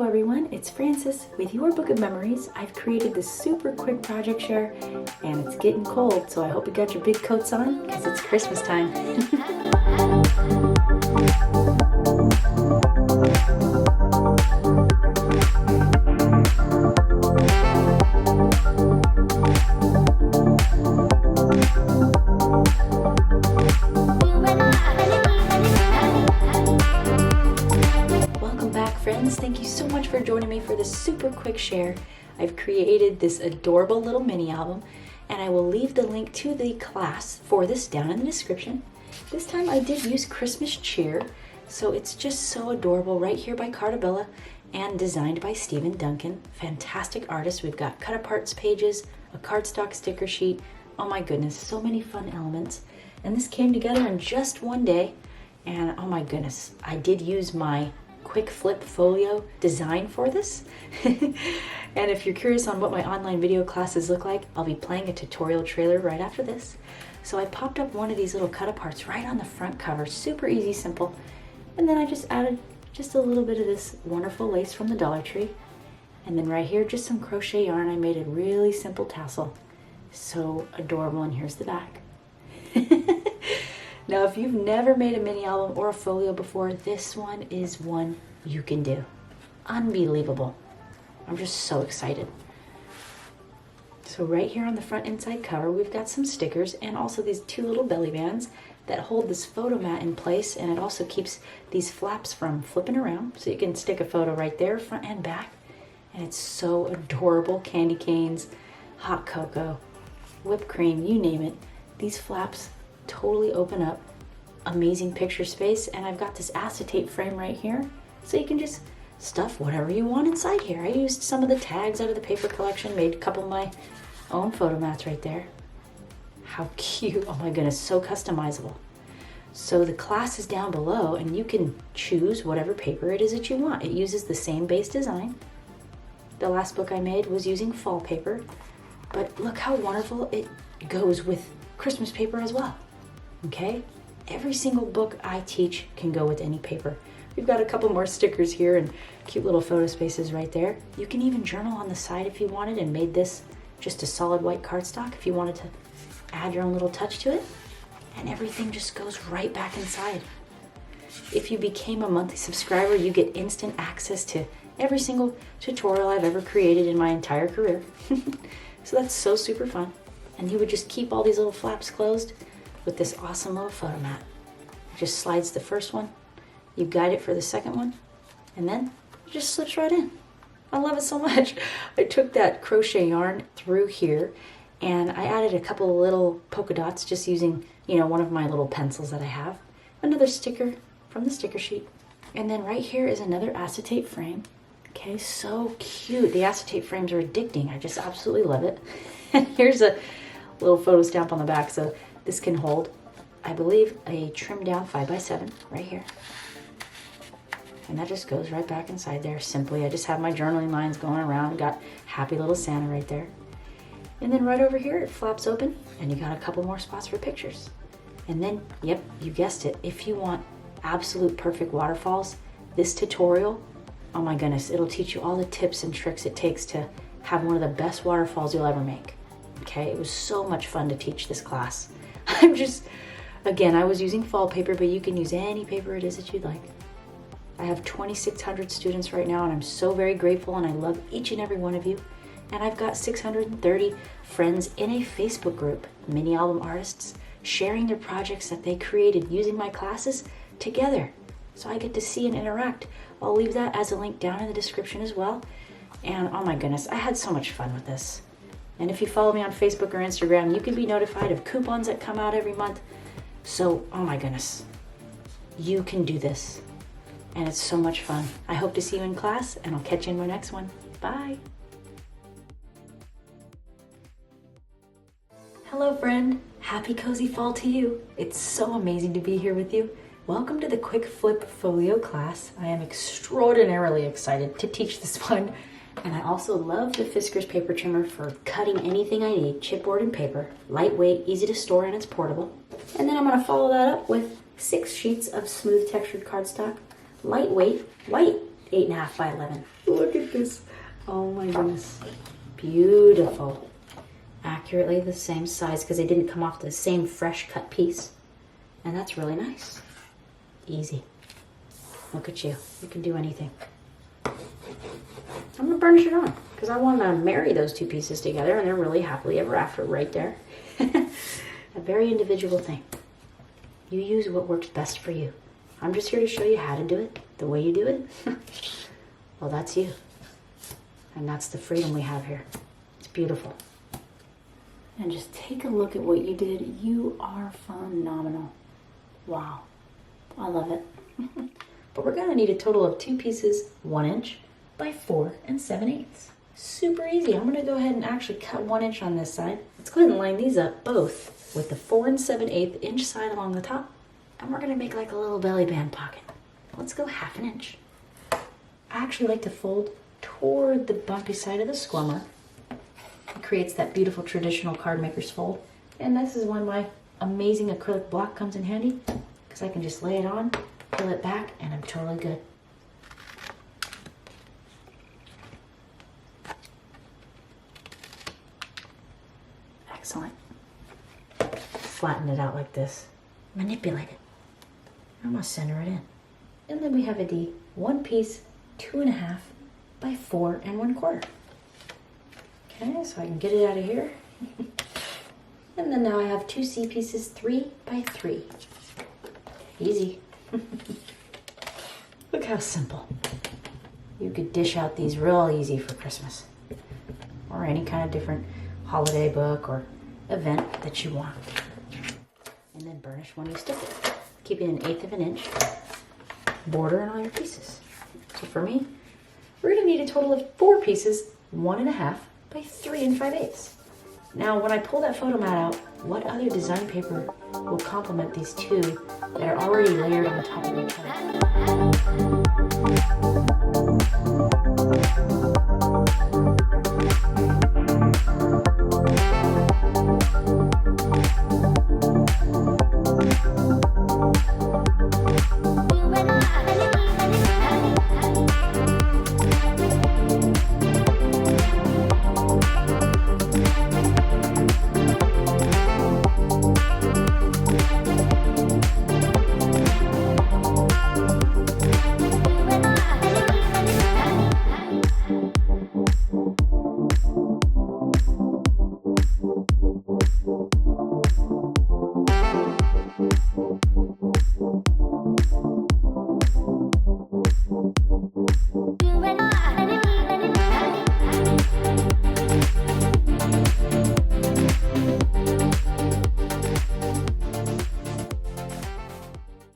Hello everyone, it's Frances with Your Book of Memories. I've created this super quick project share and it's getting cold, so I hope you got your big coats on because it's Christmas time. Friends, thank you so much for joining me for this super quick share. I've created this adorable little mini album and I will leave the link to the class for this down in the description. This time I did use Christmas cheer, so it's just so adorable, right here by Carta and designed by Stephen Duncan. Fantastic artist. We've got cut aparts pages, a cardstock sticker sheet. Oh my goodness, so many fun elements. And this came together in just one day, and oh my goodness, I did use my quick flip folio design for this. And if you're curious on what my online video classes look like, I'll be playing a tutorial trailer right after this. So I popped up one of these little cut aparts right on the front cover, super easy, simple. And then I just added just a little bit of this wonderful lace from the Dollar Tree. And then right here, just some crochet yarn. I made a really simple tassel. So adorable, and here's the back. Now, if you've never made a mini album or a folio before, this one is one you can do. Unbelievable. I'm just so excited. So right here on the front inside cover, we've got some stickers and also these two little belly bands that hold this photo mat in place, and it also keeps these flaps from flipping around. So you can stick a photo right there, front and back. And it's so adorable. Candy canes, hot cocoa, whipped cream, you name it. These flaps totally open up, amazing picture space, and I've got this acetate frame right here, so you can just stuff whatever you want inside here. I used some of the tags out of the paper collection, made a couple of my own photo mats right there. How cute. Oh my goodness, so customizable. So the class is down below and you can choose whatever paper it is that you want. It uses the same base design. The last book I made was using fall paper, but look how wonderful it goes with Christmas paper as well. Okay, every single book I teach can go with any paper. We've got a couple more stickers here and cute little photo spaces right there. You can even journal on the side if you wanted, and made this just a solid white cardstock if you wanted to add your own little touch to it. And everything just goes right back inside. If you became a monthly subscriber, you get instant access to every single tutorial I've ever created in my entire career. So that's so super fun. And you would just keep all these little flaps closed with this awesome little photo mat. It just slides the first one, you guide it for the second one, and then it just slips right in. I love it so much. I took that crochet yarn through here and I added a couple of little polka dots just using, one of my little pencils that I have. Another sticker from the sticker sheet. And then right here is another acetate frame. Okay, so cute. The acetate frames are addicting. I just absolutely love it. And here's a little photo stamp on the back. So this can hold, I believe, a trimmed down 5x7 right here. And that just goes right back inside there simply. I just have my journaling lines going around, got happy little Santa right there. And then right over here, it flaps open and you got a couple more spots for pictures. And then, yep, you guessed it. If you want absolute perfect waterfalls, this tutorial, oh my goodness, it'll teach you all the tips and tricks it takes to have one of the best waterfalls you'll ever make. Okay, it was so much fun to teach this class. Again, I was using fall paper, but you can use any paper it is that you'd like. I have 2,600 students right now, and I'm so very grateful, and I love each and every one of you. And I've got 630 friends in a Facebook group, mini album artists, sharing their projects that they created using my classes together. So I get to see and interact. I'll leave that as a link down in the description as well. And oh my goodness, I had so much fun with this. And if you follow me on Facebook or Instagram, you can be notified of coupons that come out every month. So, oh my goodness, you can do this. And it's so much fun. I hope to see you in class, and I'll catch you in my next one. Bye. Hello, friend. Happy cozy fall to you. It's so amazing to be here with you. Welcome to the Quick Flip Folio class. I am extraordinarily excited to teach this one. And I also love the Fiskars paper trimmer for cutting anything I need, chipboard and paper. Lightweight, easy to store, and it's portable. And then I'm going to follow that up with 6 sheets of smooth textured cardstock. Lightweight, white, 8.5 by 11. Look at this. Oh my goodness. Beautiful. Accurately the same size because they didn't come off the same fresh cut piece. And that's really nice. Easy. Look at you. You can do anything. I'm going to burnish it on because I want to marry those two pieces together and they're really happily ever after right there. A very individual thing. You use what works best for you. I'm just here to show you how to do it, the way you do it. Well, that's you. And that's the freedom we have here. It's beautiful. And just take a look at what you did. You are phenomenal. Wow. I love it. But we're going to need a total of 2 pieces, 1 inch by 4 7/8. Super easy. I'm going to go ahead and actually cut 1 inch on this side. Let's go ahead and line these up both with the 4 7/8 inch side along the top. And we're going to make like a little belly band pocket. Let's go 1/2 inch. I actually like to fold toward the bumpy side of the squummer. It creates that beautiful traditional card maker's fold. And this is when my amazing acrylic block comes in handy because I can just lay it on, peel it back, and I'm totally good. Excellent. Flatten it out like this. Manipulate it. I'm going to center it in. And then we have a D, 1 piece, 2.5 by 4 1/4. Okay, so I can get it out of here. And then now I have 2 C pieces, 3 by 3. Easy. Look how simple. You could dish out these real easy for Christmas. Or any kind of different holiday book or event that you want. And then burnish when you stick it. Keeping 1/8 inch border on all your pieces. So for me, we're going to need a total of 4 pieces, 1.5 by 3 5/8. Now, when I pull that photo mat out, what other design paper will complement these 2 that are already layered on top of each other?